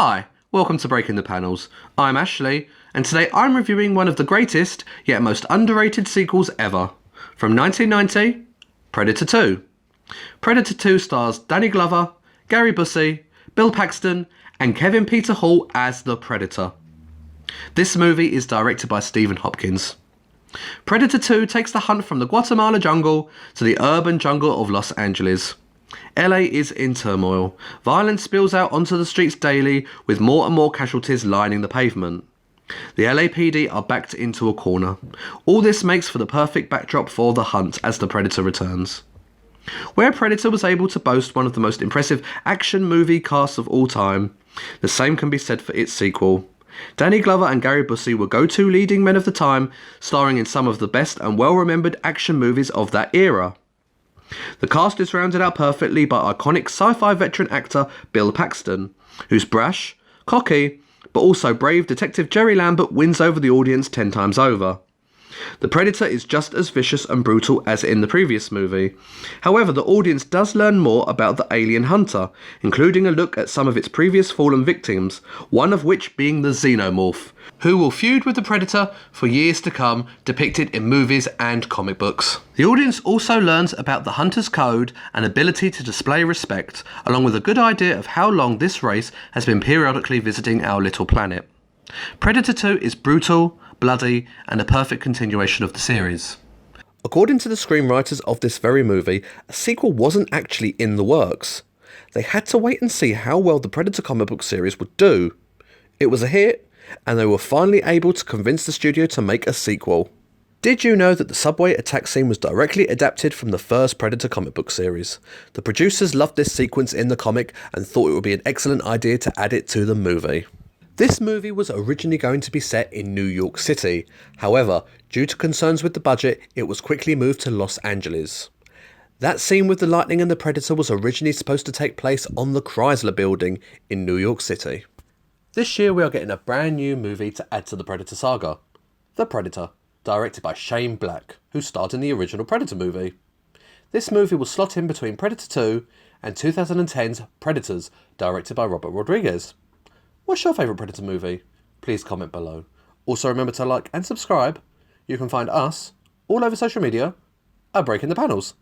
Hi, welcome to Breaking the Panels. I'm Ashley, and today I'm reviewing one of the greatest, yet most underrated sequels ever. From 1990, Predator 2. Predator 2 stars Danny Glover, Gary Busey, Bill Paxton, and Kevin Peter Hall as the Predator. This movie is directed by Stephen Hopkins. Predator 2 takes the hunt from the Guatemala jungle to the urban jungle of Los Angeles. LA is in turmoil. Violence spills out onto the streets daily, with more and more casualties lining the pavement. The LAPD are backed into a corner. All this makes for the perfect backdrop for the hunt as the Predator returns. Where Predator was able to boast one of the most impressive action movie casts of all time, the same can be said for its sequel. Danny Glover and Gary Busey were go-to leading men of the time, starring in some of the best and well-remembered action movies of that era. The cast is rounded out perfectly by iconic sci-fi veteran actor Bill Paxton, whose brash, cocky, but also brave detective Jerry Lambert wins over the audience 10 times over. The Predator is just as vicious and brutal as in the previous movie. However, the audience does learn more about the alien hunter, including a look at some of its previous fallen victims, one of which being the Xenomorph, who will feud with the Predator for years to come, depicted in movies and comic books. The audience also learns about the hunter's code and ability to display respect, along with a good idea of how long this race has been periodically visiting our little planet. Predator 2 is brutal, bloody, and a perfect continuation of the series. According to the screenwriters of this very movie, a sequel wasn't actually in the works. They had to wait and see how well the Predator comic book series would do. It was a hit, and they were finally able to convince the studio to make a sequel. Did you know that the subway attack scene was directly adapted from the first Predator comic book series? The producers loved this sequence in the comic and thought it would be an excellent idea to add it to the movie. This movie was originally going to be set in New York City. However, due to concerns with the budget, it was quickly moved to Los Angeles. That scene with the lightning and the Predator was originally supposed to take place on the Chrysler Building in New York City. This year we are getting a brand new movie to add to the Predator saga. The Predator, directed by Shane Black, who starred in the original Predator movie. This movie will slot in between Predator 2 and 2010's Predators, directed by Robert Rodriguez. What's your favourite Predator movie? Please comment below. Also remember to like and subscribe. You can find us all over social media at Breaking the Panels.